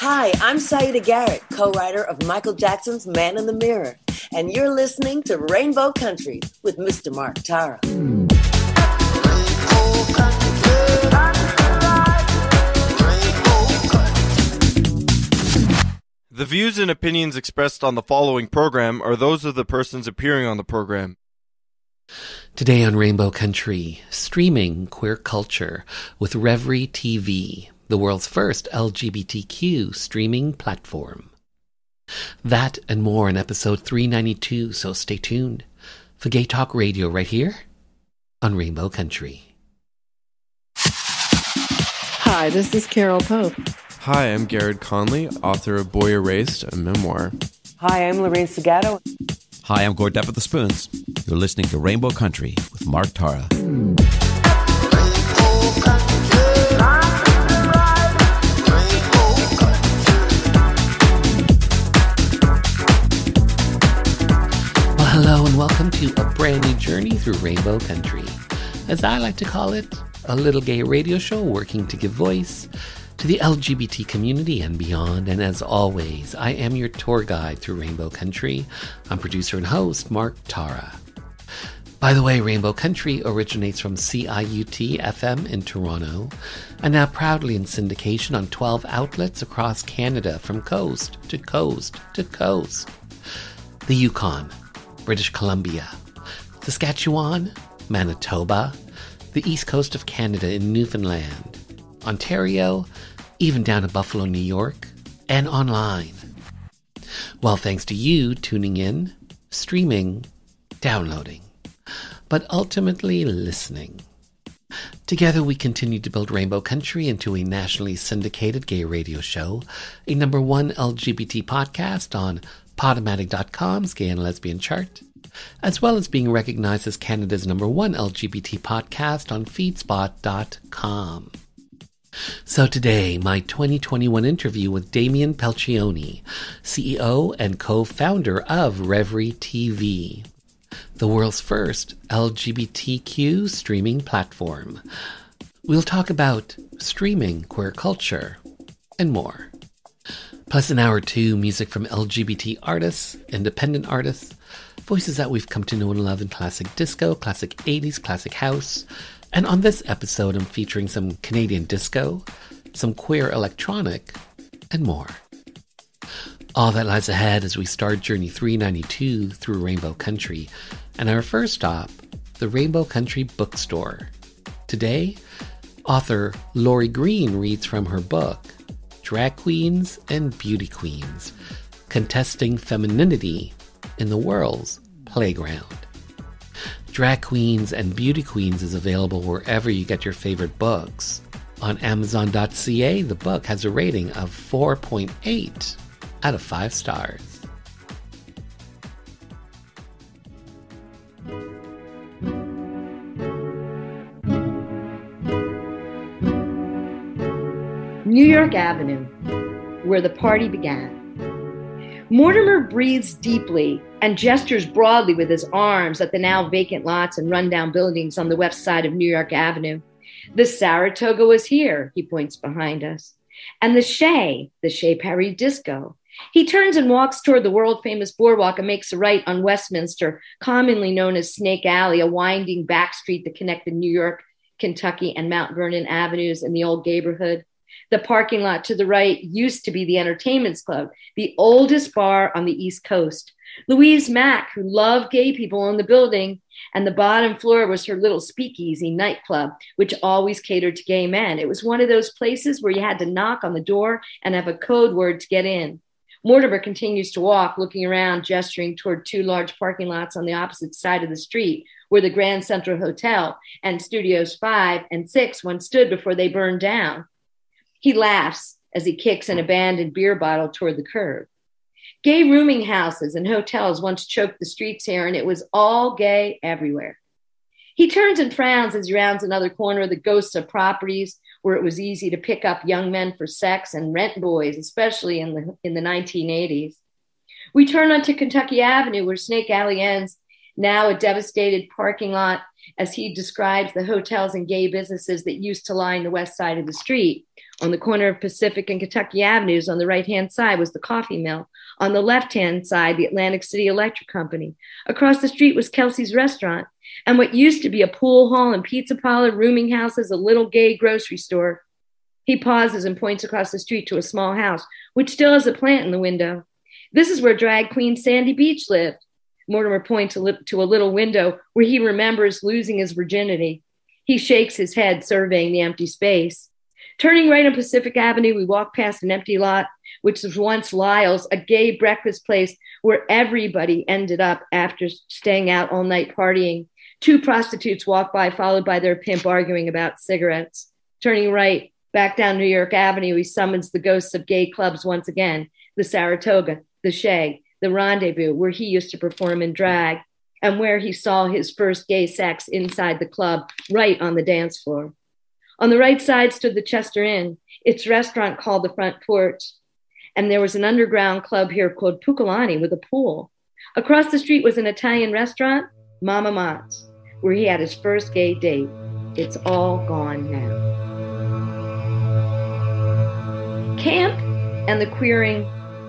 Hi, I'm Saida Garrett, co-writer of Michael Jackson's Man in the Mirror, and you're listening to Rainbow Country with Mr. Mark Tara. The views and opinions expressed on the following program are those of the persons appearing on the program. Today on Rainbow Country, streaming queer culture with Revry TV, the world's first LGBTQ streaming platform. That and more in episode 392, so stay tuned for Gay Talk Radio right here on Rainbow Country. Hi, this is Carol Pope. Hi, I'm Garrett Conley, author of Boy Erased, a memoir. Hi, I'm Lorraine Segato. Hi, I'm Gord Depp of the Spoons. You're listening to Rainbow Country with Mark Tara. Well, hello and welcome to a brand new journey through Rainbow Country. As I like to call it, a little gay radio show working to give voice to the LGBT community and beyond. And as always, I am your tour guide through Rainbow Country. I'm producer and host, Mark Tara. By the way, Rainbow Country originates from CIUT-FM in Toronto and now proudly in syndication on 12 outlets across Canada from coast to coast to coast. The Yukon, British Columbia, Saskatchewan, Manitoba, the east coast of Canada in Newfoundland, Ontario, even down to Buffalo, New York, and online. Well, thanks to you tuning in, streaming, downloading, but ultimately listening. Together we continue to build Rainbow Country into a nationally syndicated gay radio show, a #1 LGBT podcast on Podomatic.com's Gay and Lesbian chart, as well as being recognized as Canada's #1 LGBT podcast on Feedspot.com. So today, my 2021 interview with Damien Pelcioni, CEO and co-founder of Revry TV, the world's first LGBTQ streaming platform. We'll talk about streaming queer culture and more. Plus an hour or two, music from LGBT artists, independent artists, voices that we've come to know and love in classic disco, classic 80s, classic house. And on this episode, I'm featuring some Canadian disco, some queer electronic, and more. All that lies ahead as we start Journey 392 through Rainbow Country, and our first stop, the Rainbow Country Bookstore. Today, author Lori Green reads from her book, Drag Queens and Beauty Queens, Contesting Femininity in the World's Playground. Drag Queens and Beauty Queens is available wherever you get your favorite books. On Amazon.ca, the book has a rating of 4.8 out of 5 stars. New York Avenue, where the party began. Mortimer breathes deeply and gestures broadly with his arms at the now vacant lots and rundown buildings on the west side of New York Avenue. The Saratoga was here, he points behind us. And the Chez Paris Disco. He turns and walks toward the world-famous boardwalk and makes a right on Westminster, commonly known as Snake Alley, a winding back street that connected New York, Kentucky, and Mount Vernon avenues in the old neighborhood. The parking lot to the right used to be the Entertainments Club, the oldest bar on the East Coast. Louise Mack, who loved gay people, owned the building, and the bottom floor was her little speakeasy nightclub, which always catered to gay men. It was one of those places where you had to knock on the door and have a code word to get in. Mortimer continues to walk, looking around, gesturing toward 2 large parking lots on the opposite side of the street, where the Grand Central Hotel and Studios 5 and 6 once stood before they burned down. He laughs as he kicks an abandoned beer bottle toward the curb. Gay rooming houses and hotels once choked the streets here, and it was all gay everywhere. He turns and frowns as he rounds another corner of the ghosts of properties where it was easy to pick up young men for sex and rent boys, especially in the 1980s. We turn onto Kentucky Avenue, where Snake Alley ends, now a devastated parking lot, as he describes the hotels and gay businesses that used to line the west side of the street. On the corner of Pacific and Kentucky Avenues, on the right-hand side was the coffee mill. On the left-hand side, the Atlantic City Electric Company. Across the street was Kelsey's Restaurant. And what used to be a pool hall and pizza parlor, rooming houses, a little gay grocery store. He pauses and points across the street to a small house, which still has a plant in the window. This is where drag queen Sandy Beach lived. Mortimer points to a little window where he remembers losing his virginity. He shakes his head, surveying the empty space. Turning right on Pacific Avenue, we walk past an empty lot, which was once Lyle's, a gay breakfast place where everybody ended up after staying out all night partying. 2 prostitutes walk by, followed by their pimp arguing about cigarettes. Turning right, back down New York Avenue, he summons the ghosts of gay clubs once again, the Saratoga, the Shag, the Rendezvous, where he used to perform in drag, and where he saw his first gay sex inside the club, right on the dance floor. On the right side stood the Chester Inn, its restaurant called the Front Porch. And there was an underground club here called Pucalani with a pool. Across the street was an Italian restaurant, Mama Mott's, where he had his first gay date. It's all gone now. Camp and the queering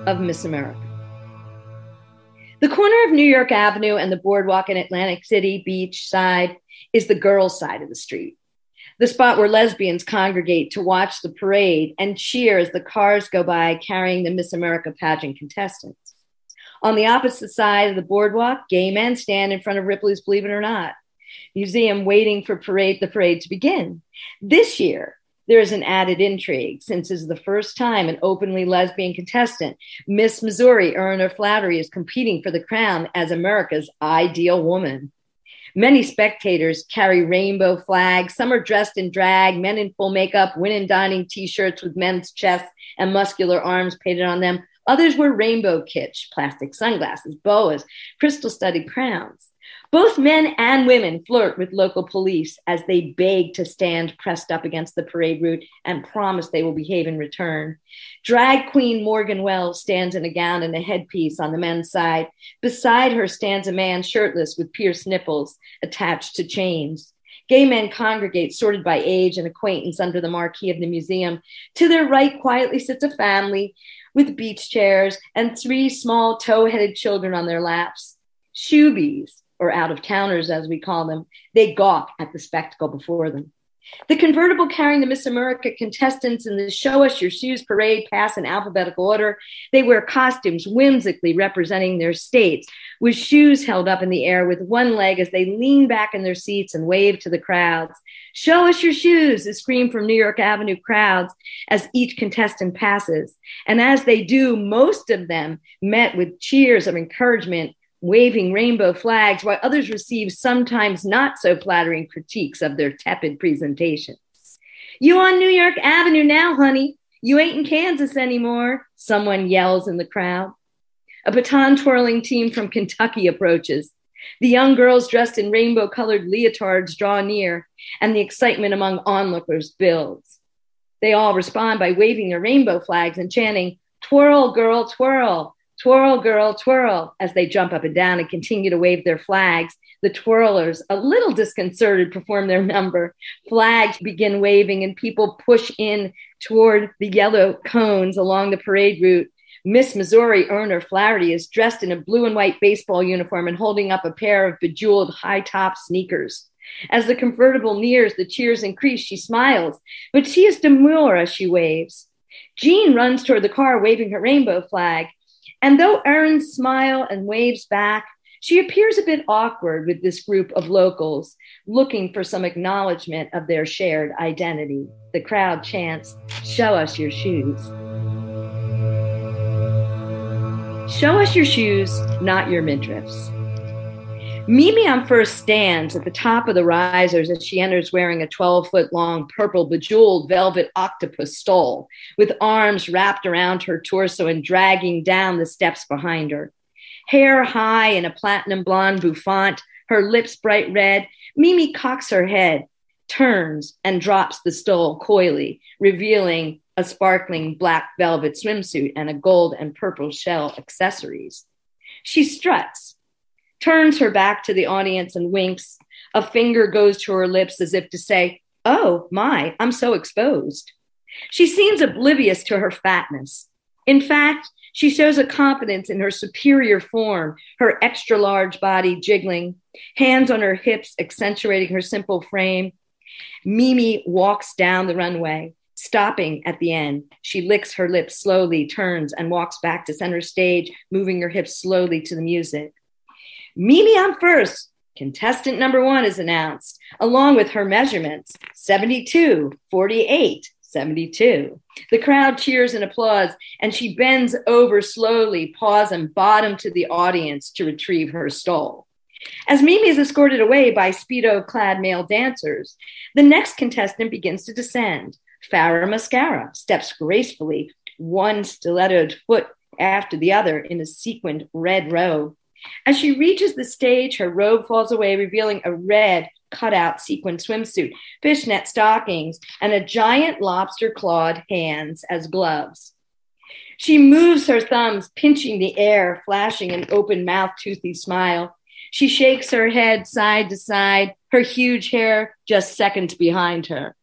of Miss America. The corner of New York Avenue and the boardwalk in Atlantic City Beach side is the girls' side of the street. The spot where lesbians congregate to watch the parade and cheer as the cars go by carrying the Miss America pageant contestants. On the opposite side of the boardwalk, gay men stand in front of Ripley's Believe It or Not museum waiting for the parade to begin. This year, there is an added intrigue since this is the first time an openly lesbian contestant, Miss Missouri Earner Flattery, is competing for the crown as America's ideal woman. Many spectators carry rainbow flags. Some are dressed in drag, men in full makeup, women donning T-shirts with men's chests and muscular arms painted on them. Others wear rainbow kitsch, plastic sunglasses, boas, crystal-studded crowns. Both men and women flirt with local police as they beg to stand pressed up against the parade route and promise they will behave in return. Drag queen Morgan Wells stands in a gown and a headpiece on the men's side. Beside her stands a man shirtless with pierced nipples attached to chains. Gay men congregate, sorted by age and acquaintance under the marquee of the museum. To their right quietly sits a family with beach chairs and 3 small toe-headed children on their laps. Shoebies, or out-of-towners as we call them, they gawk at the spectacle before them. The convertible carrying the Miss America contestants in the Show Us Your Shoes parade pass in alphabetical order. They wear costumes whimsically representing their states, with shoes held up in the air with one leg as they lean back in their seats and wave to the crowds. Show us your shoes is screamed from New York Avenue crowds as each contestant passes. And as they do, most of them met with cheers of encouragement, waving rainbow flags, while others receive sometimes not so flattering critiques of their tepid presentations. You on New York Avenue now, honey. You ain't in Kansas anymore, someone yells in the crowd. A baton twirling team from Kentucky approaches. The young girls dressed in rainbow-colored leotards draw near, and the excitement among onlookers builds. They all respond by waving their rainbow flags and chanting, "Twirl, girl, twirl. Twirl, girl, twirl," as they jump up and down and continue to wave their flags. The twirlers, a little disconcerted, perform their number. Flags begin waving and people push in toward the yellow cones along the parade route. Miss Missouri Earner Flaherty is dressed in a blue and white baseball uniform and holding up a pair of bejeweled high-top sneakers. As the convertible nears, the cheers increase. She smiles, but she is demure as she waves. Jean runs toward the car waving her rainbow flag. And though Erin smiles and waves back, she appears a bit awkward with this group of locals, looking for some acknowledgement of their shared identity. The crowd chants, "Show us your shoes." Show us your shoes, not your midriffs. Mimi on first stands at the top of the risers as she enters wearing a 12-foot-long purple bejeweled velvet octopus stole with arms wrapped around her torso and dragging down the steps behind her. Hair high in a platinum blonde bouffant, her lips bright red, Mimi cocks her head, turns, and drops the stole coyly, revealing a sparkling black velvet swimsuit and a gold and purple shell accessories. She struts, turns her back to the audience and winks. A finger goes to her lips as if to say, "Oh my, I'm so exposed." She seems oblivious to her fatness. In fact, she shows a confidence in her superior form, her extra large body jiggling, hands on her hips accentuating her simple frame. Mimi walks down the runway, stopping at the end. She licks her lips slowly, turns, and walks back to center stage, moving her hips slowly to the music. "Mimi on first. Contestant number 1 is announced, along with her measurements, 72, 48, 72. The crowd cheers and applauds, and she bends over slowly, pausing bottom to the audience to retrieve her stole. As Mimi is escorted away by Speedo-clad male dancers, the next contestant begins to descend. Farrah Mascara steps gracefully, one stilettoed foot after the other in a sequined red robe. As she reaches the stage, her robe falls away, revealing a red cutout sequin swimsuit, fishnet stockings, and a giant lobster-clawed hands as gloves. She moves her thumbs, pinching the air, flashing an open-mouthed, toothy smile. She shakes her head side to side, her huge hair just seconds behind her.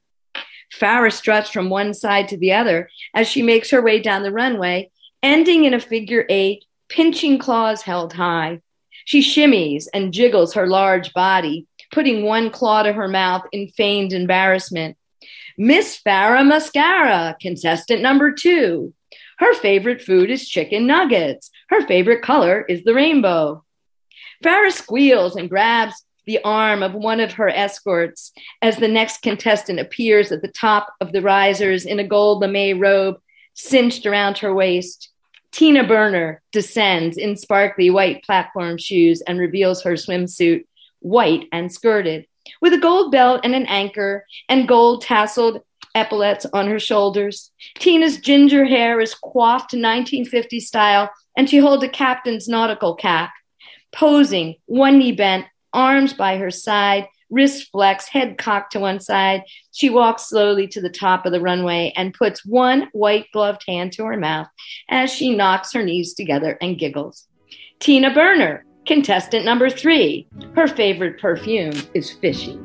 Farrah struts from one side to the other as she makes her way down the runway, ending in a figure 8, pinching claws held high. She shimmies and jiggles her large body, putting one claw to her mouth in feigned embarrassment. Miss Farrah Mascara, contestant number 2. Her favorite food is chicken nuggets. Her favorite color is the rainbow. Farrah squeals and grabs the arm of one of her escorts as the next contestant appears at the top of the risers in a gold lame robe cinched around her waist. Tina Burner descends in sparkly white platform shoes and reveals her swimsuit, white and skirted, with a gold belt and an anchor and gold tasseled epaulets on her shoulders. Tina's ginger hair is coiffed 1950 style, and she holds a captain's nautical cap. Posing, one knee bent, arms by her side, wrist flexed, head cocked to one side, she walks slowly to the top of the runway and puts one white gloved hand to her mouth as she knocks her knees together and giggles. Tina Burner, contestant number 3. Her favorite perfume is fishy.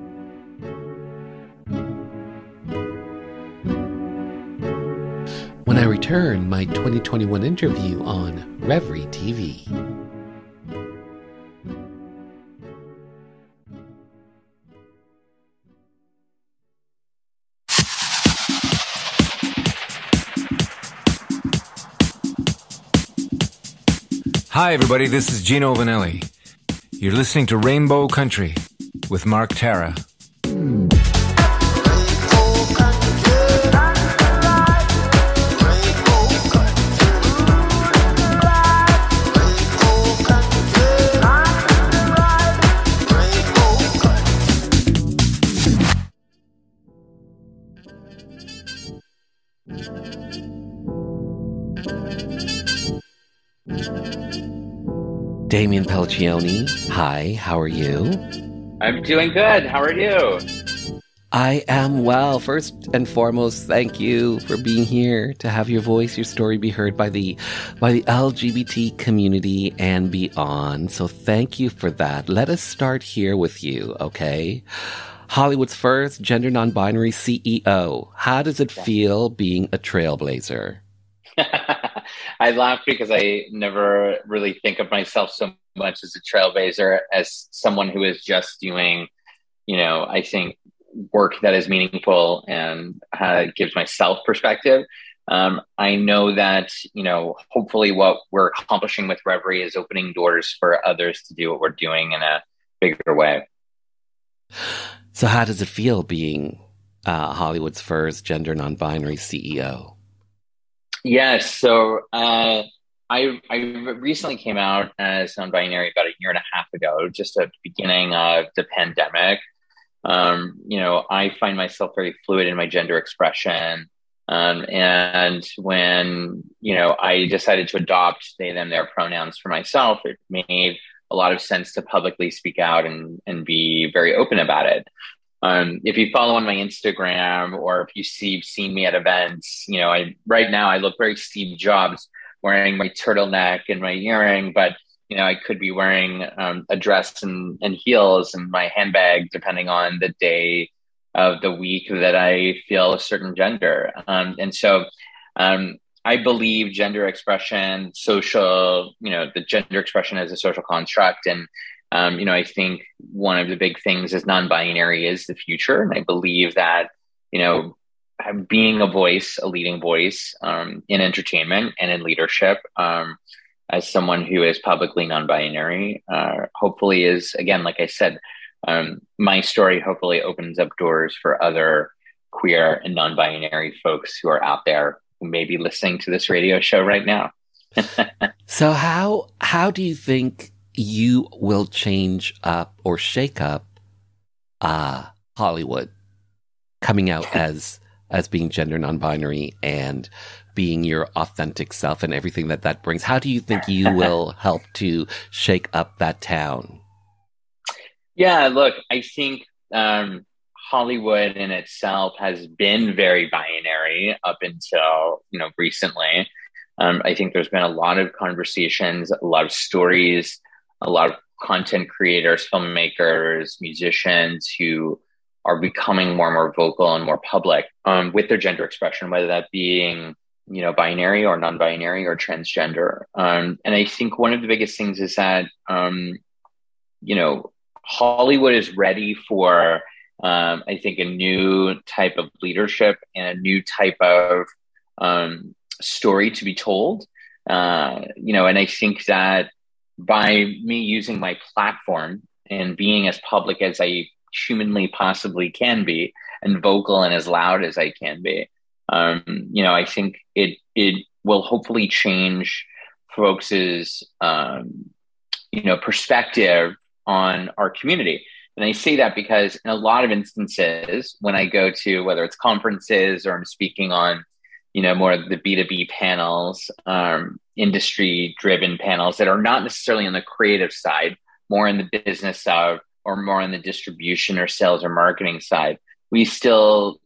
When I return, my 2021 interview on Revry TV. Hi, everybody. This is Gino Vanelli. You're listening to Rainbow Country with Mark Tara. Damian Pelliccioni, hi, how are you? I'm doing good. How are you? I am well. First and foremost, thank you for being here to have your voice, your story be heard by the LGBT community and beyond. So thank you for that. Let us start here with you, okay? Hollywood's first gender non-binary CEO. How does it feel being a trailblazer? I laugh because I never really think of myself so much as a trailblazer, as someone who is just doing, I think work that is meaningful and gives myself perspective. I know that, hopefully what we're accomplishing with Revry is opening doors for others to do what we're doing in a bigger way. So how does it feel being Hollywood's first gender non-binary CEO? Yes. So I recently came out as non-binary about 1.5 years ago, just at the beginning of the pandemic. I find myself very fluid in my gender expression. And when, I decided to adopt they, them, their pronouns for myself, it made a lot of sense to publicly speak out and be very open about it. If you follow on my Instagram or if you've seen me at events, right now I look very Steve Jobs wearing my turtleneck and my earring, but I could be wearing a dress and heels and my handbag, depending on the day of the week that I feel a certain gender. And so I believe gender expression, the gender expression as a social construct. And, I think one of the big things is non-binary is the future. And I believe that, being a leading voice in entertainment and in leadership, as someone who is publicly non-binary, hopefully is, again, like I said, my story hopefully opens up doors for other queer and non-binary folks who are out there who may be listening to this radio show right now. So how do you think you will change up or shake up Hollywood coming out as being gender non-binary and being your authentic self and everything that brings? How do you think you will help to shake up that town? Yeah, look, I think Hollywood in itself has been very binary up until, recently. I think there's been a lot of conversations, a lot of stories, a lot of content creators, filmmakers, musicians who are becoming more and more vocal and more public with their gender expression, whether that being, binary or non-binary or transgender. And I think one of the biggest things is that, Hollywood is ready for, I think, a new type of leadership and a new type of story to be told. And I think that by me using my platform and being as public as I humanly possibly can be and vocal and as loud as I can be, I think it will hopefully change folks' perspective on our community. And I say that because in a lot of instances, when I go to, whether it's conferences or I'm speaking on, more of the B2B panels, industry-driven panels that are not necessarily on the creative side, more in the business side or more on the distribution or sales or marketing side, we still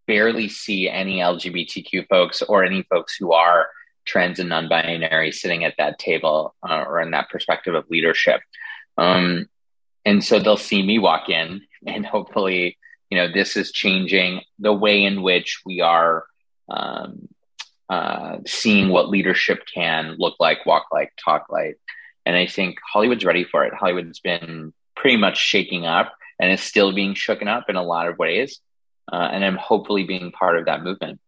barely see any LGBTQ folks or any folks who are trans and non-binary sitting at that table or in that perspective of leadership. And so they'll see me walk in and hopefully, this is changing the way in which we are seeing what leadership can look like, walk like, talk like. And I think Hollywood's ready for it. Hollywood's been pretty much shaking up and is still being shooken up in a lot of ways. And I'm hopefully being part of that movement.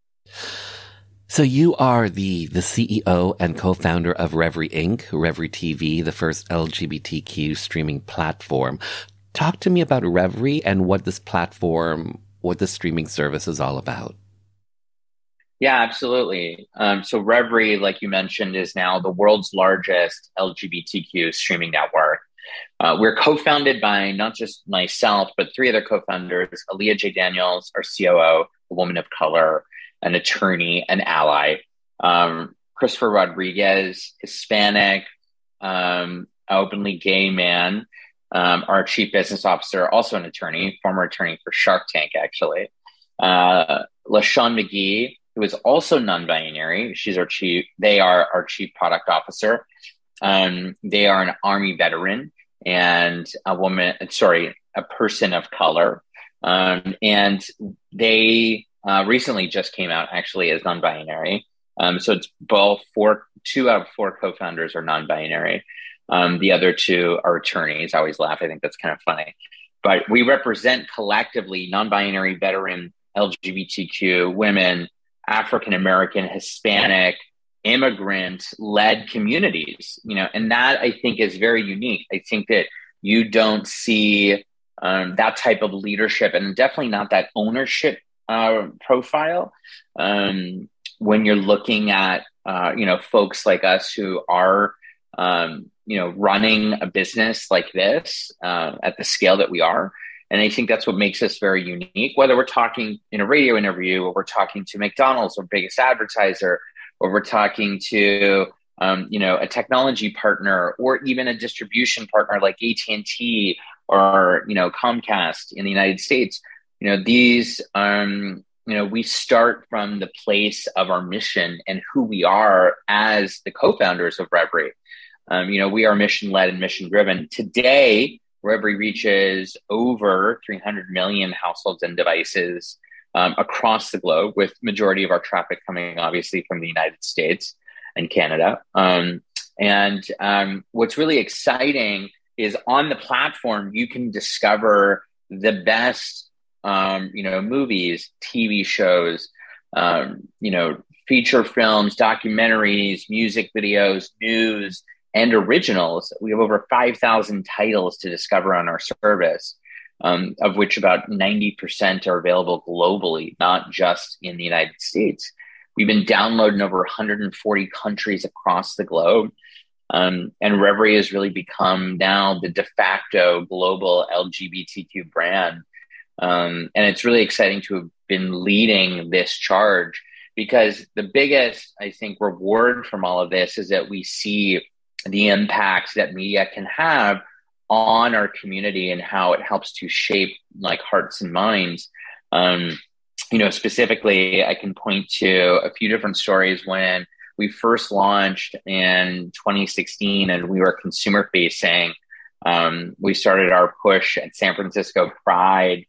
So you are the CEO and co-founder of Revry Inc., Revry TV, the first LGBTQ streaming platform. Talk to me about Revry and what this streaming service is all about. Yeah, absolutely. So Revry, like you mentioned, is now the world's largest LGBTQ streaming network. We're co-founded by not just myself, but three other co-founders: Aaliyah J. Daniels, our COO, a woman of color, an attorney, an ally; Christopher Rodriguez, Hispanic, openly gay man, our chief business officer, also an attorney, former attorney for Shark Tank, actually; LaShawn McGee, who is also non-binary. They are our chief product officer. They are an Army veteran and a person of color. And they recently just came out actually as non-binary. So it's both 2 out of 4 co-founders are non-binary. The other 2 are attorneys. I always laugh. I think that's kind of funny. But we represent collectively non-binary, veteran, LGBTQ, women, African-American, Hispanic, immigrant-led communities, and that I think is very unique. I think that you don't see that type of leadership and definitely not that ownership profile when you're looking at, folks like us who are, running a business like this at the scale that we are. And I think that's what makes us very unique, whether we're talking in a radio interview or we're talking to McDonald's, our biggest advertiser, or we're talking to, a technology partner or even a distribution partner like AT&T or, Comcast in the United States. These, we start from the place of our mission and who we are as the co-founders of Revry. We are mission-led and mission-driven. Today, Revry reaches over 300 million households and devices across the globe, with majority of our traffic coming obviously from the United States and Canada. What's really exciting is on the platform, you can discover the best, movies, TV shows, feature films, documentaries, music videos, news, and originals. We have over 5,000 titles to discover on our service, of which about 90% are available globally, not just in the United States. We've been downloaded in over 140 countries across the globe. And Revry has really become now the de facto global LGBTQ brand. And it's really exciting to have been leading this charge, because the biggest, I think, reward from all of this is that we see the impact that media can have on our community and how it helps to shape hearts and minds. Specifically, I can point to a few different stories. When we first launched in 2016 and we were consumer facing, we started our push at San Francisco Pride.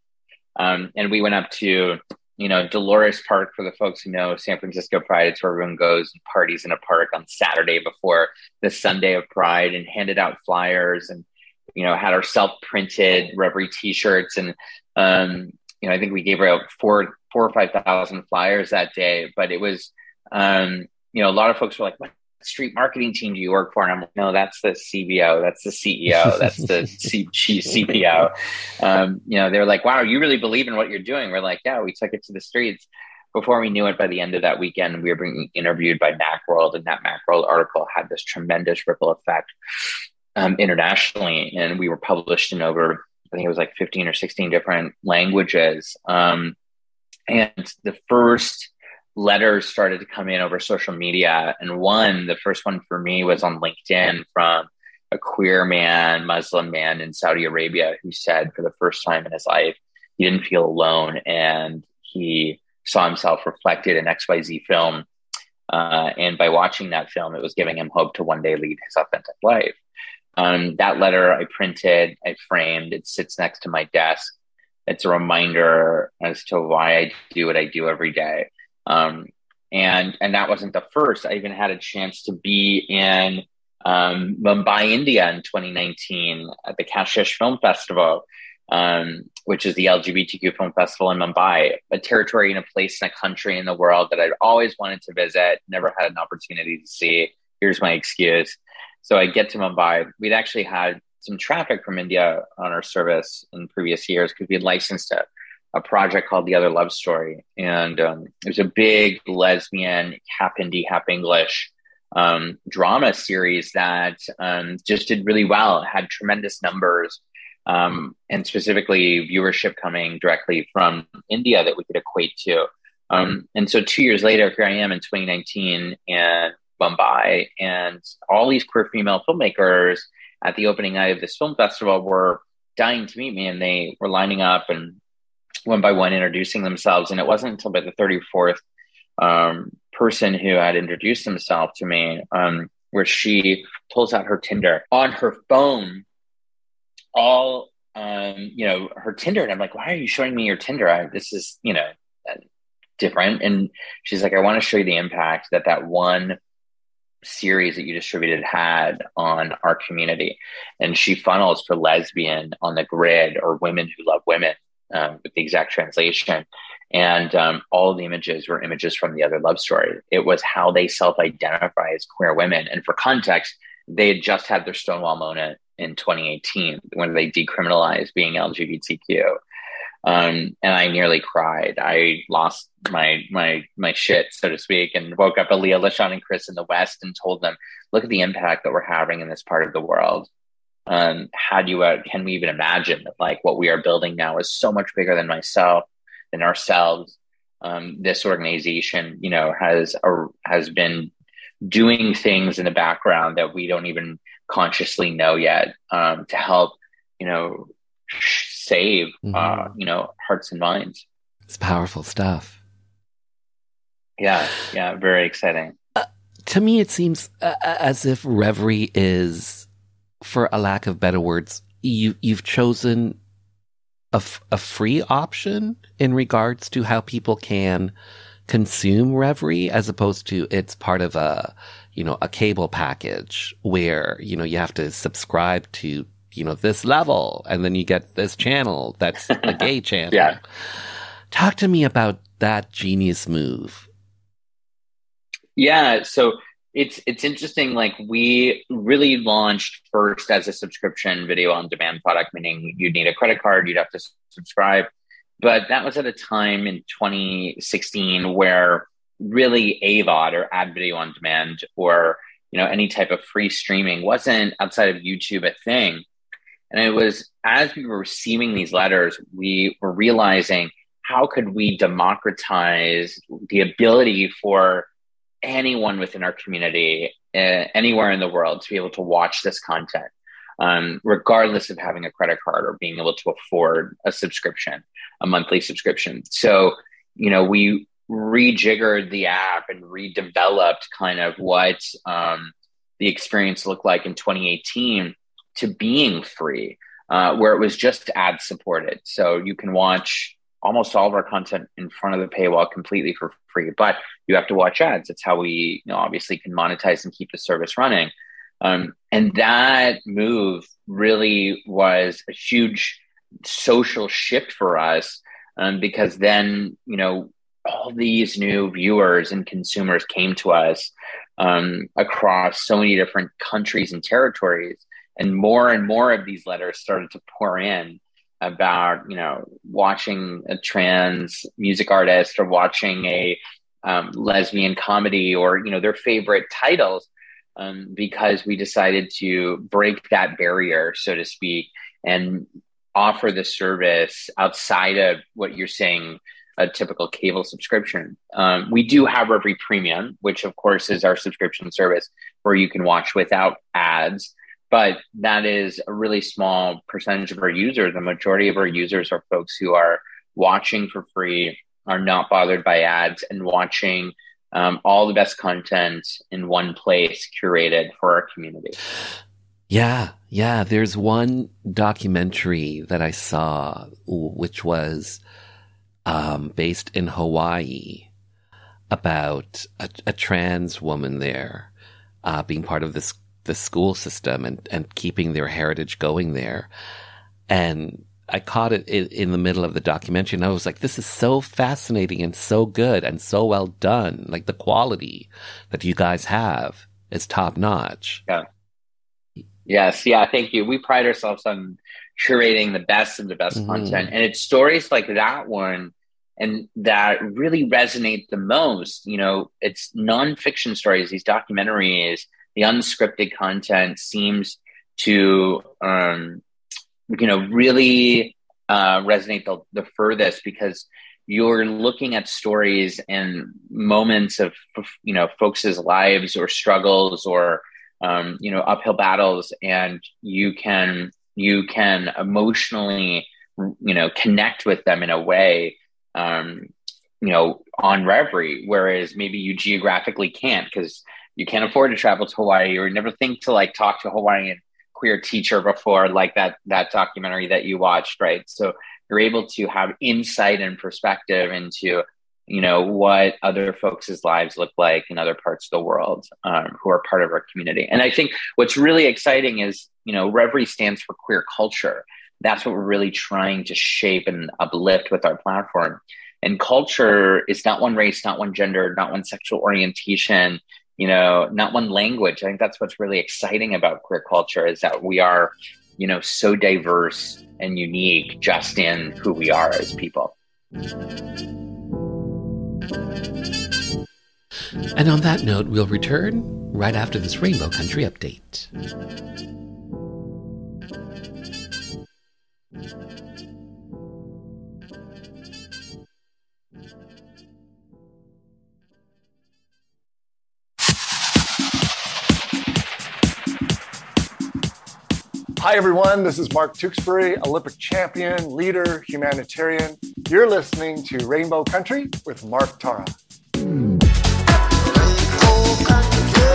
And we went up to, Dolores Park. For the folks who know San Francisco Pride, it's where everyone goes and parties in a park on Saturday before the Sunday of Pride, and handed out flyers and, had our self-printed Revry t-shirts. And, I think we gave out 4,000 or 5,000 flyers that day. But it was, a lot of folks were like, what street marketing team do you work for? And I'm like, no, that's the CBO, that's the CEO, that's the CPO. They're like, wow, you really believe in what you're doing? We're like, yeah, we took it to the streets. Before we knew it, by the end of that weekend, we were being interviewed by Macworld, and that Macworld article had this tremendous ripple effect internationally. And we were published in over, I think it was 15 or 16 different languages. And the first letters started to come in over social media. And the first one for me was on LinkedIn from a queer man, Muslim man in Saudi Arabia, who said for the first time in his life, he didn't feel alone. And he saw himself reflected in XYZ film. And by watching that film, it was giving him hope to one day lead his authentic life. That letter I printed, I framed, it sits next to my desk. It's a reminder as to why I do what I do every day. And that wasn't the first. I even had a chance to be in Mumbai, India in 2019 at the Kashish Film Festival, which is the LGBTQ film festival in Mumbai, a territory and a place and a country in the world that I'd always wanted to visit, never had an opportunity to see. Here's my excuse. So I get to Mumbai. We'd actually had some traffic from India on our service in previous years because we had licensed a project called The Other Love Story. And it was a big lesbian, half Hindi, half English drama series that just did really well. It had tremendous numbers, and specifically viewership coming directly from India that we could equate to. And so 2 years later, here I am in 2019 in Mumbai, and all these queer female filmmakers at the opening night of this film festival were dying to meet me, and they were lining up and one by one introducing themselves. And it wasn't until about the 34th person who had introduced himself to me, where she pulls out her Tinder on her phone, all, her Tinder. And I'm like, why are you showing me your Tinder? This is, different. And she's like, I want to show you the impact that one series that you distributed had on our community. And she funnels for lesbian on the grid, or women who love women, with the exact translation. And all of the images were images from The Other Love Story. It was how they self-identify as queer women. And for context, they had just had their Stonewall moment in 2018 when they decriminalized being LGBTQ. And I nearly cried. I lost my shit, so to speak, and woke up Aaliyah, LaShawn, and Chris in the West and told them, look at the impact that we're having in this part of the world. Can we even imagine that what we are building now is so much bigger than myself, than ourselves. This organization, has been doing things in the background that we don't even consciously know yet, to help, save, hearts and minds. It's powerful stuff. Yeah. Very exciting. To me, it seems as if Revry is, for a lack of better words, you've chosen a free option in regards to how people can consume Revry, as opposed to it's part of a cable package where, you have to subscribe to, this level, and then you get this channel that's a gay channel. Yeah. Talk to me about that genius move. Yeah, so it's interesting. Like, we really launched first as a subscription video on demand product, meaning you'd need a credit card, you'd have to subscribe. But that was at a time in 2016 where really AVOD, or ad video on demand, or any type of free streaming wasn't, outside of YouTube, a thing. And it was, as we were receiving these letters, we were realizing, how could we democratize the ability for anyone within our community, anywhere in the world, to be able to watch this content, regardless of having a credit card or being able to afford a subscription, a monthly subscription. So, we rejiggered the app and redeveloped kind of what the experience looked like in 2018 to being free, where it was just ad supported. So you can watch almost all of our content in front of the paywall completely for free, but you have to watch ads. It's how we, obviously can monetize and keep the service running. And that move really was a huge social shift for us, because then, all these new viewers and consumers came to us across so many different countries and territories, and more of these letters started to pour in about, watching a trans music artist, or watching a lesbian comedy, or, their favorite titles, because we decided to break that barrier, so to speak, and offer the service outside of what you're saying, a typical cable subscription. We do have Revry Premium, which of course is our subscription service where you can watch without ads. But that is a really small percentage of our users. The majority of our users are folks who are watching for free, are not bothered by ads, and watching all the best content in one place, curated for our community. Yeah. There's one documentary that I saw, which was based in Hawaii, about a trans woman there being part of the school system and keeping their heritage going there. And I caught it in the middle of the documentary, and I was like, this is so fascinating and so good and so well done. Like, the quality that you guys have is top notch. Yeah. Yes. Yeah. Thank you. We pride ourselves on curating the best of the best content. And it's stories like that one, and that really resonate the most. It's nonfiction stories, these documentaries. The unscripted content seems to, really resonate the furthest, because you're looking at stories and moments of, folks' lives or struggles, or, uphill battles, and you can emotionally, connect with them in a way, on Revry, whereas maybe you geographically can't, because you can't afford to travel to Hawaii, or never think to talk to a Hawaiian queer teacher before, like that documentary that you watched, right? So you're able to have insight and perspective into, what other folks' lives look like in other parts of the world, who are part of our community. And I think what's really exciting is, Revry stands for queer culture. That's what we're really trying to shape and uplift with our platform. And culture is not one race, not one gender, not one sexual orientation, not one language. I think that's what's really exciting about queer culture, is that we are, so diverse and unique just in who we are as people. And on that note, we'll return right after this Rainbow Country update. Hi, everyone. This is Mark Tewksbury, Olympic champion, leader, humanitarian. You're listening to Rainbow Country with Mark Tara. Rainbow Country.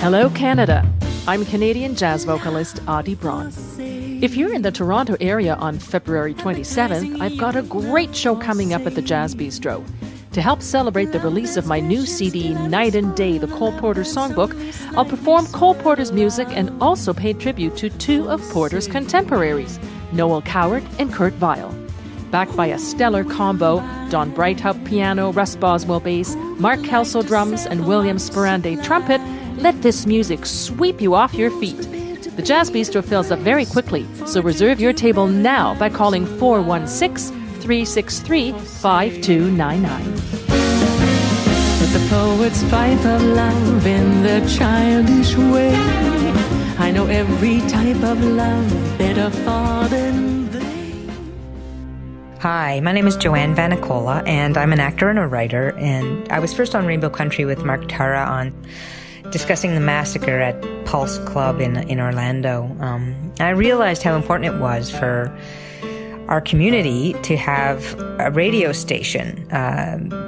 Hello, Canada. I'm Canadian jazz vocalist Audie Braun. If you're in the Toronto area on February 27th, I've got a great show coming up at the Jazz Bistro. To help celebrate the release of my new CD, Night and Day, the Cole Porter Songbook, I'll perform Cole Porter's music and also pay tribute to two of Porter's contemporaries, Noel Coward and Kurt Weill. Backed by a stellar combo, Don Breithaupt piano, Russ Boswell bass, Mark Kelso drums, and William Sperande trumpet, let this music sweep you off your feet. The Jazz Bistro fills up very quickly, so reserve your table now by calling 416-363-5299. With the poet's pipe of love in the childish way, I know every type of love better far than they. Hi, my name is Joanne Vanicola, and I'm an actor and a writer, and I was first on Rainbow Country with Mark Tara on discussing the massacre at Pulse Club in Orlando. I realized how important it was for our community to have a radio station,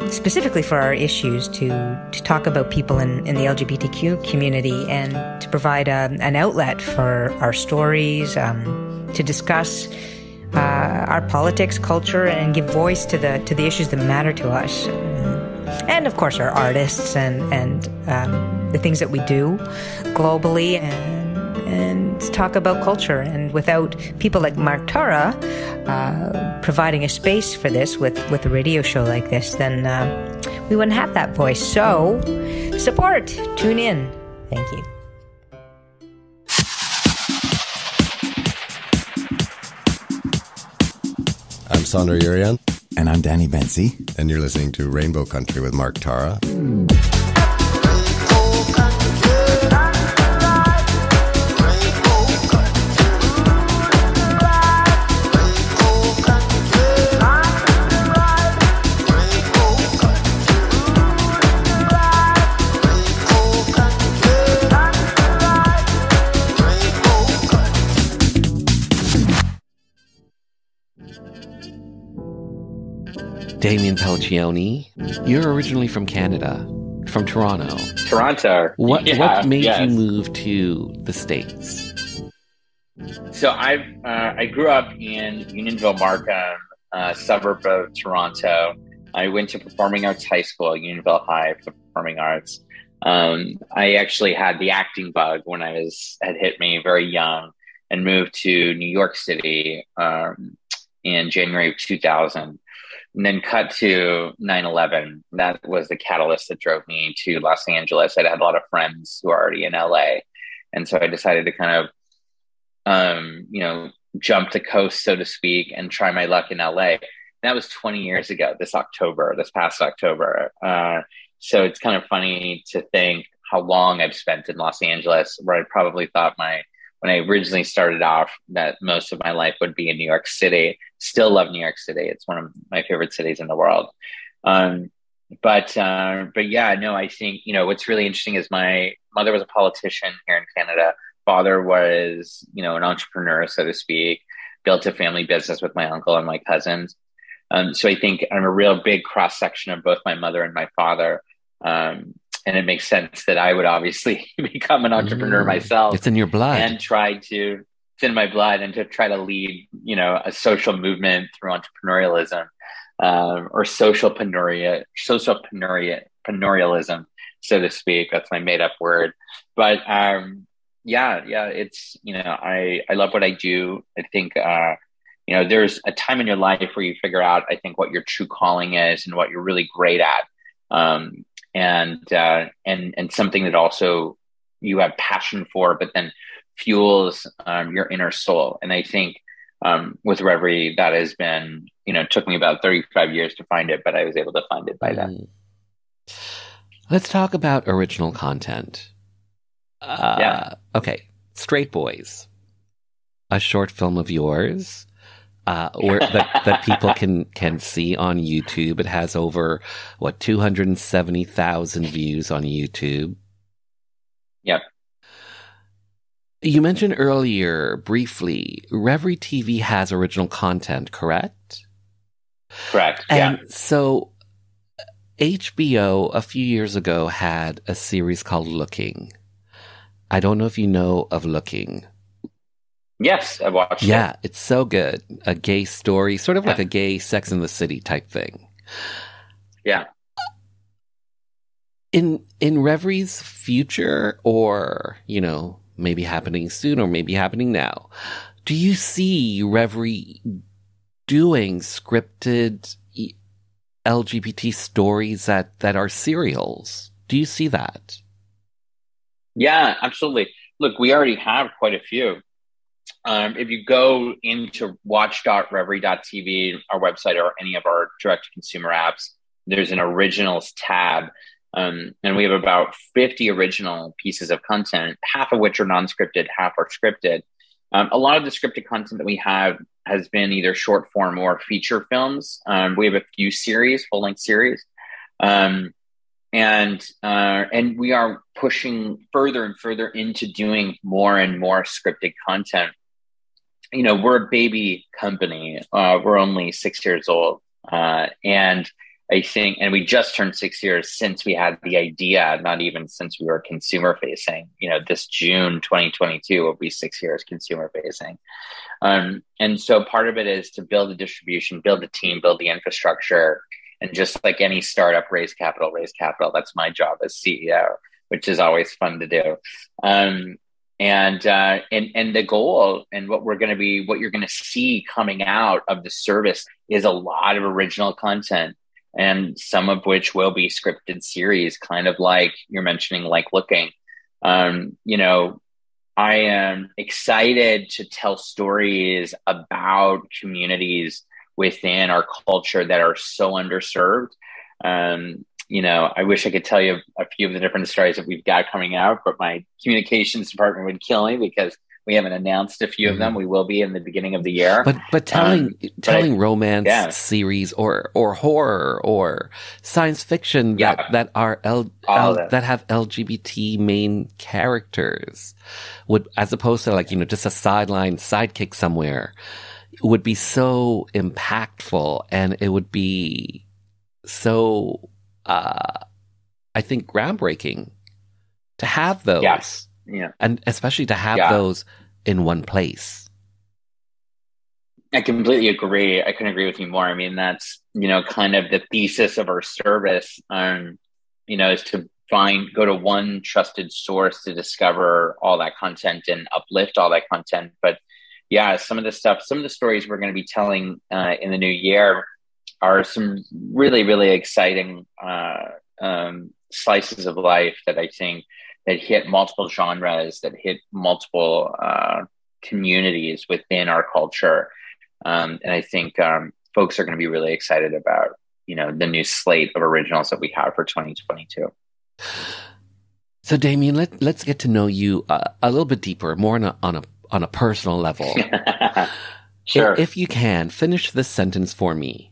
specifically for our issues, to talk about people in the LGBTQ community and to provide an outlet for our stories, to discuss our politics, culture, and give voice to the issues that matter to us. And of course our artists and the things that we do globally and talk about culture. And without people like Mark Tara providing a space for this with a radio show like this, then we wouldn't have that voice. So support, tune in. Thank you. I'm Sandro Urian. And I'm Danny Bensi. And you're listening to Rainbow Country with Mark Tara. Damien Pelcioni, you're originally from Canada, from Toronto. Toronto. What made you move to the States? So I grew up in Unionville, Markham, a suburb of Toronto. I went to Performing Arts High School, Unionville High for Performing Arts. I actually had the acting bug when had hit me very young and moved to New York City in January of 2000. And then cut to 9/11. That was the catalyst that drove me to Los Angeles. I'd had a lot of friends who were already in LA. And so I decided to kind of, jump the coast, so to speak, and try my luck in LA. And that was 20 years ago, this past October. So it's kind of funny to think how long I've spent in Los Angeles, where I probably thought when I originally started off that most of my life would be in New York City. Still love New York City. It's one of my favorite cities in the world. But yeah, no, I think, what's really interesting is my mother was a politician here in Canada. Father was, an entrepreneur, so to speak, built a family business with my uncle and my cousins. So I think I'm a real big cross section of both my mother and my father. And it makes sense that I would obviously become an entrepreneur myself. It's in your blood. And it's in my blood, and to try to lead, a social movement through entrepreneurialism, or social entrepreneurialism, so to speak. That's my made up word. But it's, I love what I do. I think, there's a time in your life where you figure out, I think, what your true calling is and what you're really great at. And something that also you have passion for, but then fuels your inner soul. And I think with Revry, that has been, took me about 35 years to find it, but I was able to find it by then. Let's talk about original content. Okay, Straight Boys, a short film of yours. That people can see on YouTube. It has over 270,000 views on YouTube. Yep. You mentioned earlier briefly, Revry TV has original content, correct? Correct. And so HBO a few years ago had a series called Looking. I don't know if you know of Looking. Yes, I watched it. Yeah, it's so good. A gay story, sort of like a gay Sex and the City type thing. Yeah. In Revry's future, or, you know, maybe happening soon or maybe happening now, do you see Revry doing scripted LGBT stories that are serials? Do you see that? Yeah, absolutely. Look, we already have quite a few. If you go into watch.revry.tv, our website, or any of our direct-to-consumer apps, there's an originals tab. And we have about 50 original pieces of content, half of which are non-scripted, half are scripted. A lot of the scripted content that we have has been either short form or feature films. We have a few series, full-length series. And we are pushing further and further into doing more and more scripted content. You know, we're a baby company. We're only 6 years old. And I think, and we just turned 6 years since we had the idea, not even since we were consumer facing. You know, this June 2022 will be 6 years consumer facing. And so part of it is to build the distribution, build the team, build the infrastructure. And just like any startup, raise capital. That's my job as CEO, which is always fun to do. And the goal and what you're going to see coming out of the service is a lot of original content, and some of which will be scripted series, kind of like you're mentioning, like Looking. You know, I am excited to tell stories about communities within our culture that are so underserved. You know, I wish I could tell you a few of the different stories that we've got coming out, but my communications department would kill me because we haven't announced a few of them. We will be in the beginning of the year. But telling romance series or horror or science fiction that have LGBT main characters would, as opposed to, like, you know, just a sidekick somewhere, would be so impactful, and it would be so I think groundbreaking to have those. Yes. Yeah. And especially to have those in one place. I completely agree. I couldn't agree with you more. I mean, that's, you know, kind of the thesis of our service, you know, is to go to one trusted source to discover all that content and uplift all that content. But yeah, some of the stories we're going to be telling in the new year are some really, really exciting slices of life that I think that hit multiple genres, that hit multiple communities within our culture. And I think folks are going to be really excited about, you know, the new slate of originals that we have for 2022. So, Damien, let's get to know you a little bit deeper, more on a personal level. Sure. If you can, finish this sentence for me.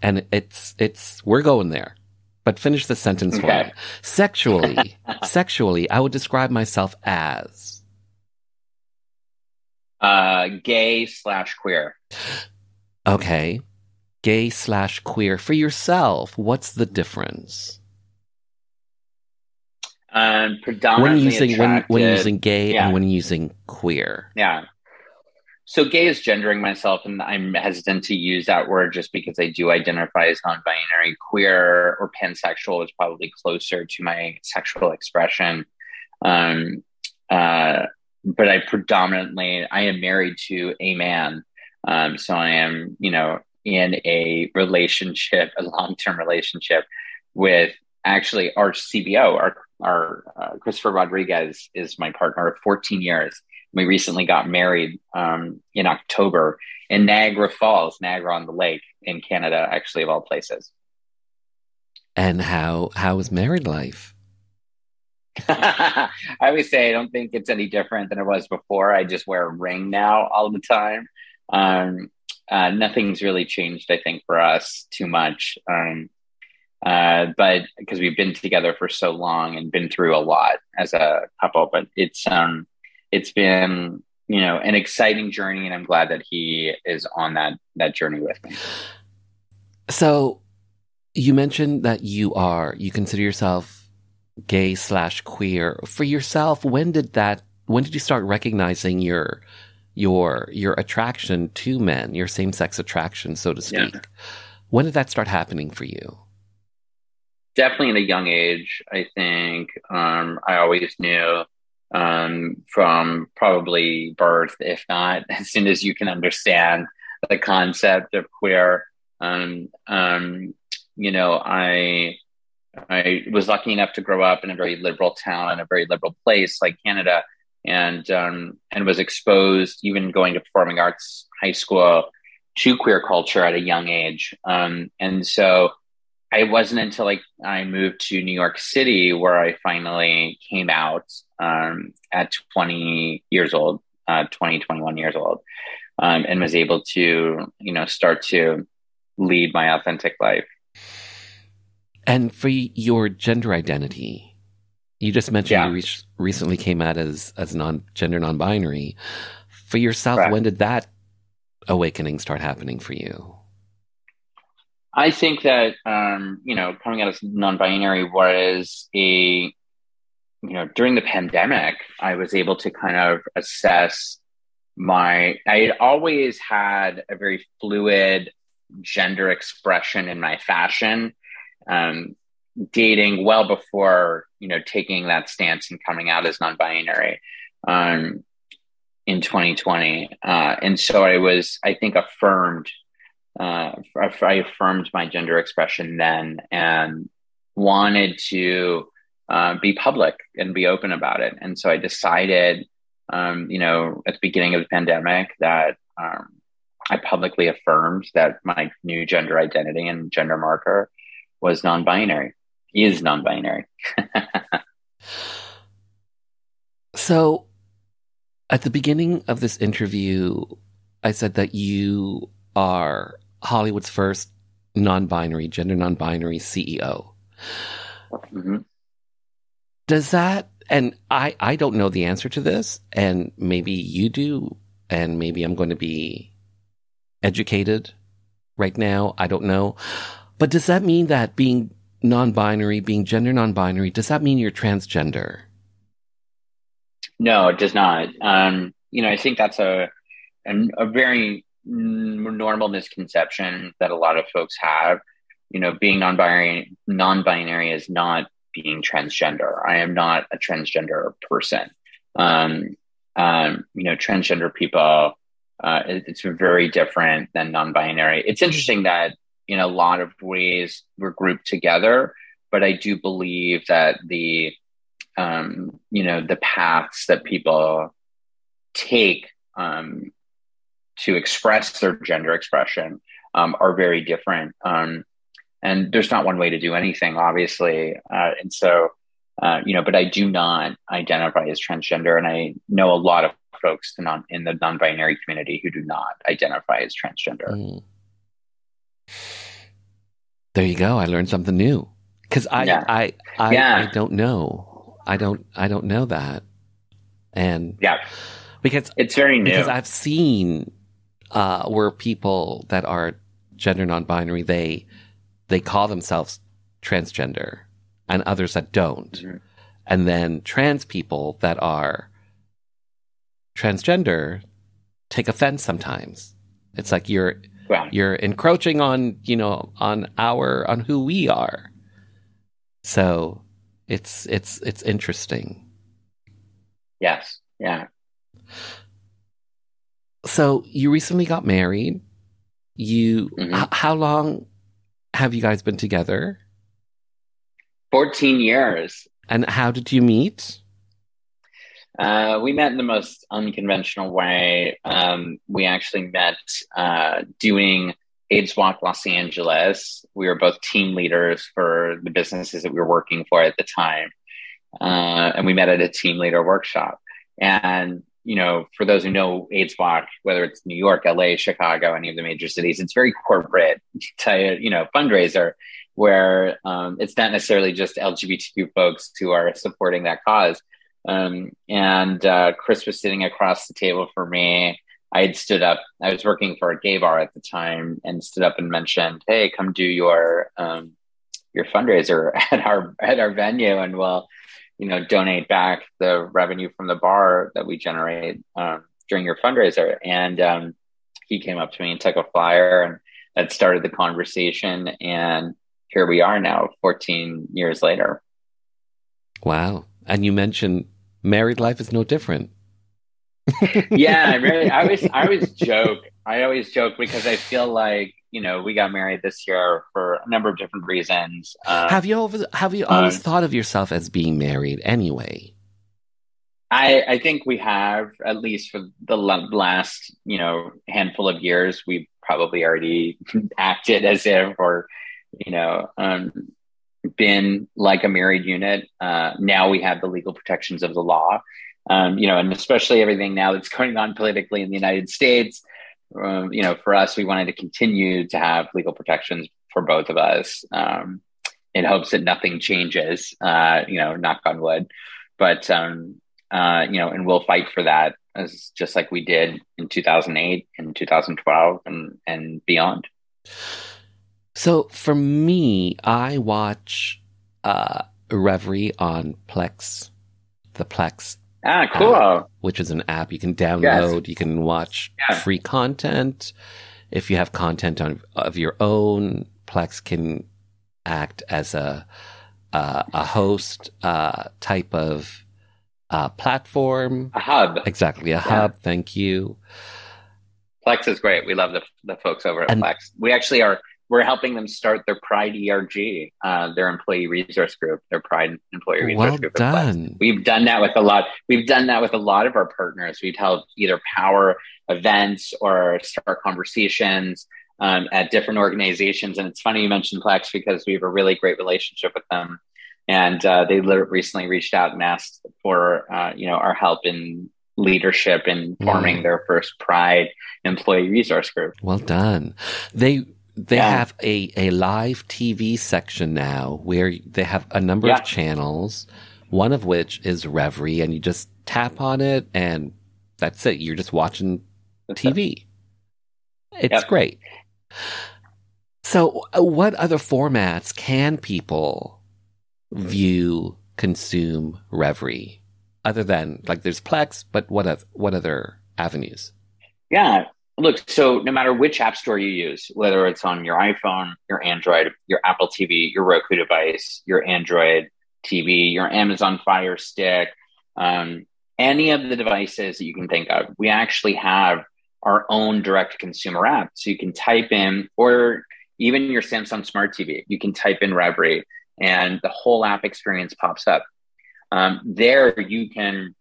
And we're going there, but finish the sentence for me. Sexually, I would describe myself as gay/queer. Okay. Gay/queer. For yourself, what's the difference? Predominantly when using gay and when using queer. Yeah. So gay is gendering myself, and I'm hesitant to use that word just because I do identify as non-binary. Queer or pansexual is probably closer to my sexual expression. But I am married to a man. So I am, you know, in a relationship, a long-term relationship with actually our CBO, our Christopher Rodriguez is my partner of 14 years. We recently got married in October in Niagara Falls, Niagara on the Lake in Canada, actually, of all places. And how is married life? I always say I don't think it's any different than it was before. I just wear a ring now all the time. Nothing's really changed, I think, for us too much. But because we've been together for so long and been through a lot as a couple, but it's been, you know, an exciting journey, and I'm glad that he is on that journey with me. So you mentioned that you consider yourself gay/queer. For yourself, when did you start recognizing your attraction to men, your same-sex attraction, so to speak? Yeah. When did that start happening for you? Definitely at a young age, I think. I always knew from probably birth, if not as soon as you can understand the concept of queer. You know, I was lucky enough to grow up in a very liberal town, in a very liberal place like Canada, and was exposed, even going to performing arts high school, to queer culture at a young age. And so it wasn't until I moved to New York City where I finally came out at 20 years old, 21 years old, and was able to, start to lead my authentic life. And for your gender identity, you just mentioned you recently came out as gender non-binary. For yourself, Correct. When did that awakening start happening for you? I think that, coming out as non-binary was during the pandemic, I was able to kind of assess I had always had a very fluid gender expression in my fashion, dating well before, taking that stance and coming out as non-binary, in 2020. And so I think I affirmed my gender expression then and wanted to be public and be open about it. And so I decided, at the beginning of the pandemic that I publicly affirmed that my new gender identity and gender marker was non-binary, is non-binary. So at the beginning of this interview, I said that you are Hollywood's first gender non-binary CEO. Mm-hmm. Does that, and I don't know the answer to this, and maybe you do, and maybe I'm going to be educated right now, I don't know. But does that mean that being non-binary, being gender non-binary, does that mean you're transgender? No, it does not. I think that's a very normal misconception that a lot of folks have. Being non-binary is not being transgender. I am not a transgender person. Transgender people, it's very different than non-binary. It's interesting that in a lot of ways we're grouped together, but I do believe that the paths that people take to express their gender expression are very different. And there's not one way to do anything, obviously. And so, but I do not identify as transgender. And I know a lot of folks in the non-binary community who do not identify as transgender. Mm. There you go. I learned something new. Because I don't know. I don't know that. And because it's very new. Because I've seen where people that are gender non-binary, they call themselves transgender, and others that don't. Mm-hmm. And then trans people that are transgender take offense sometimes. It's like you're encroaching on on who we are. So it's interesting. Yes. Yeah. So you recently got married. How long have you guys been together? 14 years. And how did you meet? We met in the most unconventional way. We actually met doing AIDS Walk Los Angeles. We were both team leaders for the businesses that we were working for at the time. And we met at a team leader workshop. And, for those who know AIDS Walk, whether it's New York, LA, Chicago, any of the major cities, it's very corporate, fundraiser where it's not necessarily just LGBTQ folks who are supporting that cause. And Chris was sitting across the table from me. I had stood up. I was working for a gay bar at the time and stood up and mentioned, "Hey, come do your your fundraiser at our venue, and we'll, donate back the revenue from the bar that we generate during your fundraiser. And he came up to me and took a flyer, and that started the conversation. And here we are now, 14 years later. Wow. And you mentioned married life is no different. Yeah, I always joke. I always joke because I feel like, we got married this year for a number of different reasons. Have you always thought of yourself as being married anyway? I think we have, at least for the last, handful of years. We've probably already acted as if, or, been like a married unit. Now we have the legal protections of the law, and especially everything now that's going on politically in the United States. For us, we wanted to continue to have legal protections for both of us, in hopes that nothing changes, knock on wood. But, and we'll fight for that, as just like we did in 2008 and 2012 and beyond. So for me, I watch Revry on Plex, the Plex. Cool. App, which is an app you can download. Yes. You can watch free content. If you have content of your own, Plex can act as a host type of platform. A hub. Exactly, a hub. Thank you. Plex is great. We love the folks over at Plex. We actually we're helping them start their Pride ERG, their employee resource group, their Pride employee resource group. Well done. We've done that with a lot. We've done that with a lot of our partners. We've held either power events or start conversations at different organizations. And it's funny you mentioned Plex, because we have a really great relationship with them. And they recently reached out and asked for our help in leadership in forming their first Pride employee resource group. Well done. They have a live TV section now where they have a number of channels, one of which is Revry, and you just tap on it and that's it. You're just watching TV. It's great. So what other formats can people view, consume Revry? Other than, like, there's Plex, but what other avenues? Yeah. Look, so no matter which app store you use, whether it's on your iPhone, your Android, your Apple TV, your Roku device, your Android TV, your Amazon Fire Stick, any of the devices that you can think of, we actually have our own direct consumer app. So you can type in, or even your Samsung Smart TV, you can type in Revry and the whole app experience pops up. There you can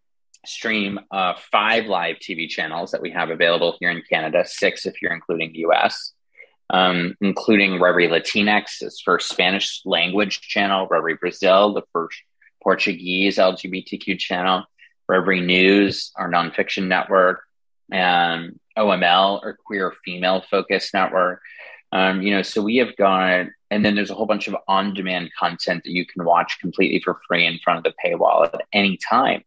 stream 5 live TV channels that we have available here in Canada, 6 if you're including the US, including Revry Latinx, its first Spanish language channel, Revry Brazil, the first Portuguese LGBTQ channel, Revry News, our nonfiction network, and OML, or queer female focused network. So we have got, and then there's a whole bunch of on-demand content that you can watch completely for free in front of the paywall at any time.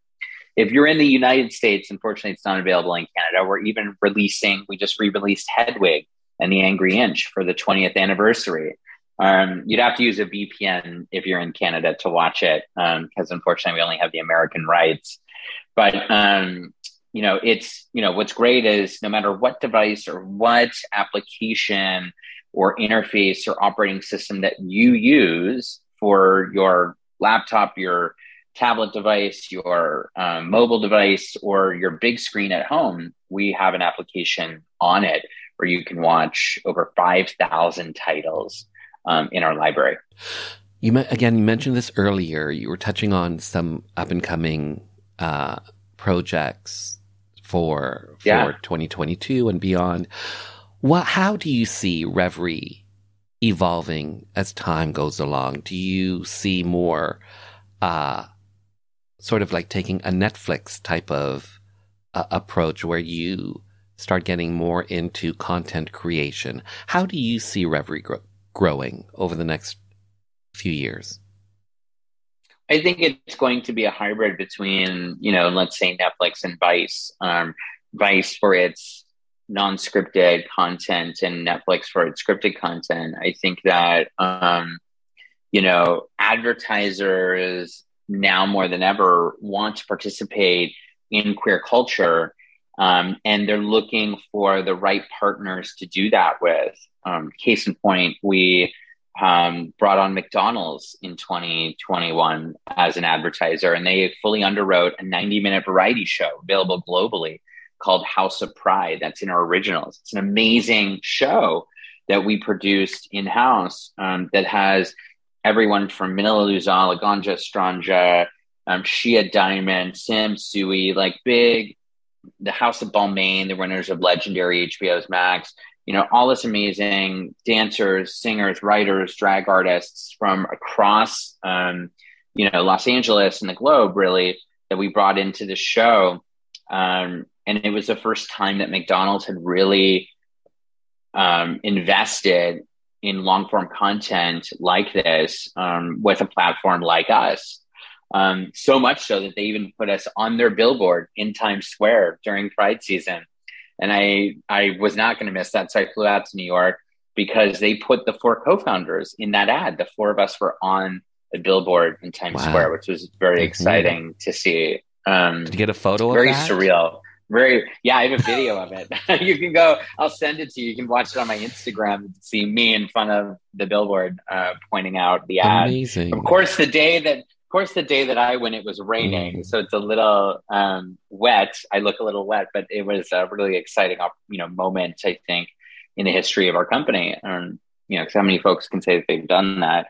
If you're in the United States, unfortunately, it's not available in Canada. We're even we just re-released Hedwig and the Angry Inch for the 20th anniversary. You'd have to use a VPN if you're in Canada to watch it, because unfortunately, we only have the American rights. But, what's great is no matter what device or what application or interface or operating system that you use for your laptop, your tablet device, your mobile device, or your big screen at home, we have an application on it where you can watch over 5,000 titles in our library. You mentioned this earlier. You were touching on some up-and-coming projects for 2022 and beyond. How do you see Revry evolving as time goes along? Do you see more sort of like taking a Netflix type of approach where you start getting more into content creation? How do you see Revry growing over the next few years? I think it's going to be a hybrid between, let's say Netflix and Vice. Vice for its non-scripted content and Netflix for its scripted content. I think that, advertisers now more than ever want to participate in queer culture, and they're looking for the right partners to do that with. Case in point, we brought on McDonald's in 2021 as an advertiser, and they fully underwrote a 90-minute variety show available globally called House of Pride. That's in our originals. It's an amazing show that we produced in-house that has everyone from Manila Luzon, Laganja Estranja, Shia Diamond, Sam Sui, the House of Balmain, the winners of legendary HBO's Max, all this amazing dancers, singers, writers, drag artists from across, Los Angeles and the globe, really, that we brought into the show. And it was the first time that McDonald's had really invested in long form content like this with a platform like us. So much so that they even put us on their billboard in Times Square during Pride season. And I was not going to miss that. So I flew out to New York because they put the 4 co-founders in that ad. The 4 of us were on a billboard in Times Square, which was very exciting to see. Did you get a photo of that? Very surreal. I have a video of it. You can go, I'll send it to you. You can watch it on my Instagram to see me in front of the billboard pointing out the ad. Amazing. Of course, the day that I went, it was raining. So it's a little wet. I look a little wet, but it was a really exciting, moment, I think, in the history of our company. Because how many folks can say that they've done that?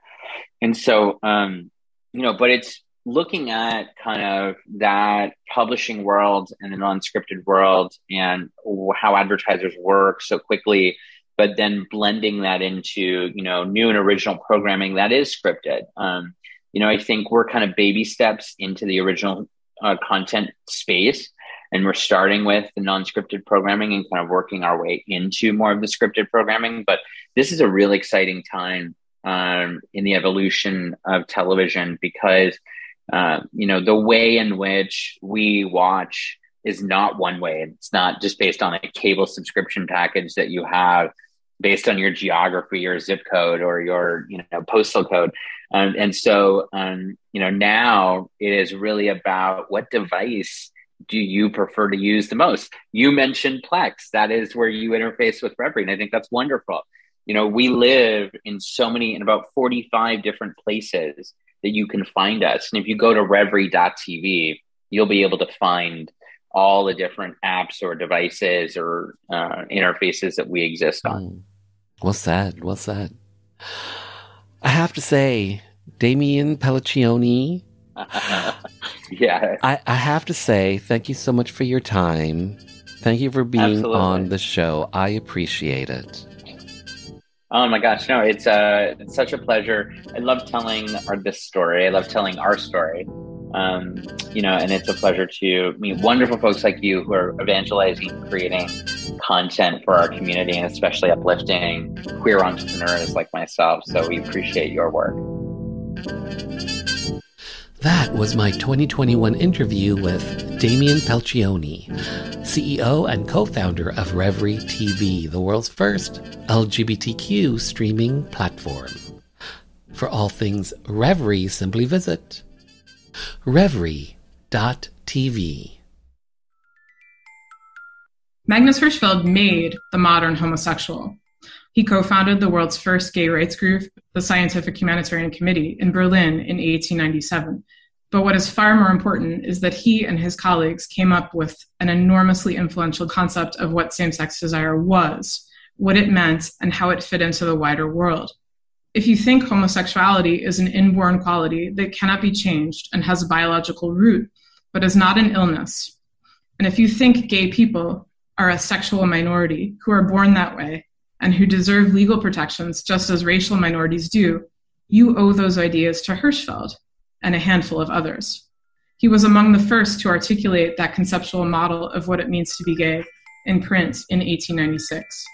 And so, but it's looking at kind of that publishing world and the non-scripted world and how advertisers work so quickly, but then blending that into, new and original programming that is scripted. I think we're kind of baby steps into the original content space, and we're starting with the non-scripted programming and kind of working our way into more of the scripted programming. But this is a really exciting time in the evolution of television because, the way in which we watch is not one way. It's not just based on a cable subscription package that you have based on your geography or zip code or your, postal code. And so, now it is really about what device do you prefer to use the most? You mentioned Plex. That is where you interface with Revry. And I think that's wonderful. We live in about 45 different places that you can find us. And if you go to Revry.tv, you'll be able to find all the different apps or devices or interfaces that we exist on. Well said. I have to say, Damian Pelliccioni. Yeah. I have to say, thank you so much for your time. Thank you for being on the show. I appreciate it. Oh my gosh, no, it's such a pleasure. I love telling this story. I love telling our story. And it's a pleasure to meet wonderful folks like you who are evangelizing, creating content for our community, and especially uplifting queer entrepreneurs like myself. So we appreciate your work. That was my 2021 interview with Damian Pelliccioni, CEO and co-founder of Revry TV, the world's first LGBTQ streaming platform. For all things Revry, simply visit Revry.tv. Magnus Hirschfeld made the modern homosexual. He co-founded the world's first gay rights group, the Scientific Humanitarian Committee, in Berlin in 1897. But what is far more important is that he and his colleagues came up with an enormously influential concept of what same-sex desire was, what it meant, and how it fit into the wider world. If you think homosexuality is an inborn quality that cannot be changed and has a biological root, but is not an illness, and if you think gay people are a sexual minority who are born that way and who deserve legal protections just as racial minorities do, you owe those ideas to Hirschfeld and a handful of others. He was among the first to articulate that conceptual model of what it means to be gay in print in 1896.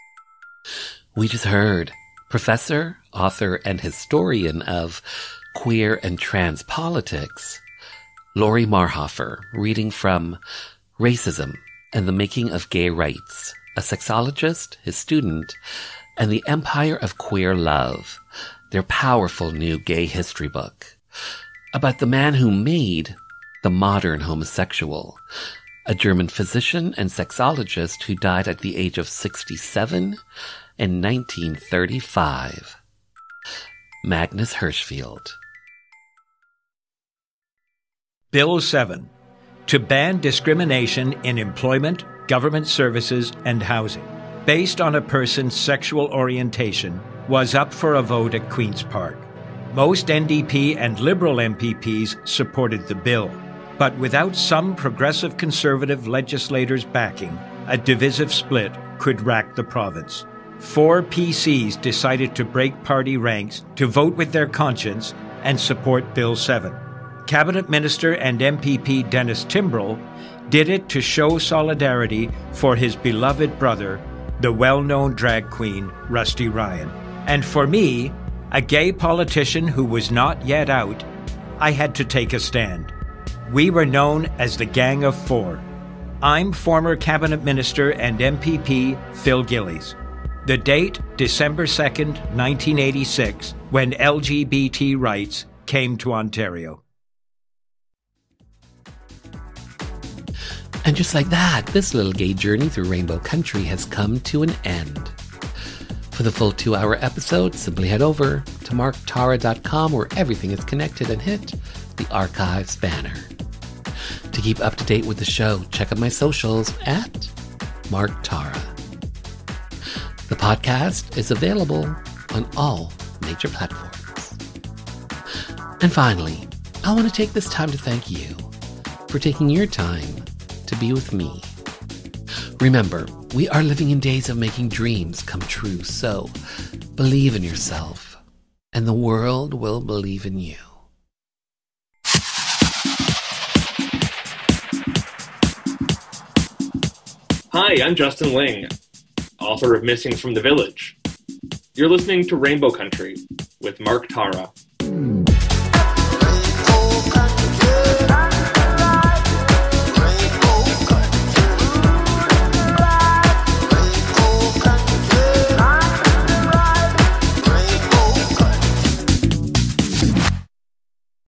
We just heard professor, author, and historian of queer and trans politics, Lori Marhofer, reading from Racism and the Making of Gay Rights, a sexologist, his student, and the Empire of Queer Love, their powerful new gay history book about the man who made the modern homosexual, a German physician and sexologist who died at the age of 67 in 1935. Magnus Hirschfeld. Bill 7, to ban discrimination in employment, government services, and housing, based on a person's sexual orientation, was up for a vote at Queen's Park. Most NDP and Liberal MPPs supported the bill, but without some progressive Conservative legislators backing, a divisive split could rack the province. 4 PCs decided to break party ranks to vote with their conscience and support Bill 7. Cabinet Minister and MPP Dennis Timbrell did it to show solidarity for his beloved brother, the well-known drag queen Rusty Ryan. And for me, a gay politician who was not yet out, I had to take a stand. We were known as the Gang of Four. I'm former Cabinet Minister and MPP Phil Gillies. The date, December 2nd, 1986, when LGBT rights came to Ontario. And just like that, this little gay journey through Rainbow Country has come to an end. For the full 2-hour episode, simply head over to marktara.com where everything is connected and hit the archives banner. To keep up to date with the show, check out my socials at Mark Tara. The podcast is available on all major platforms. And finally, I want to take this time to thank you for taking your time to be with me. Remember, we are living in days of making dreams come true, so believe in yourself, and the world will believe in you. Hi, I'm Justin Ling, author of Missing from the Village. You're listening to Rainbow Country with Mark Tara.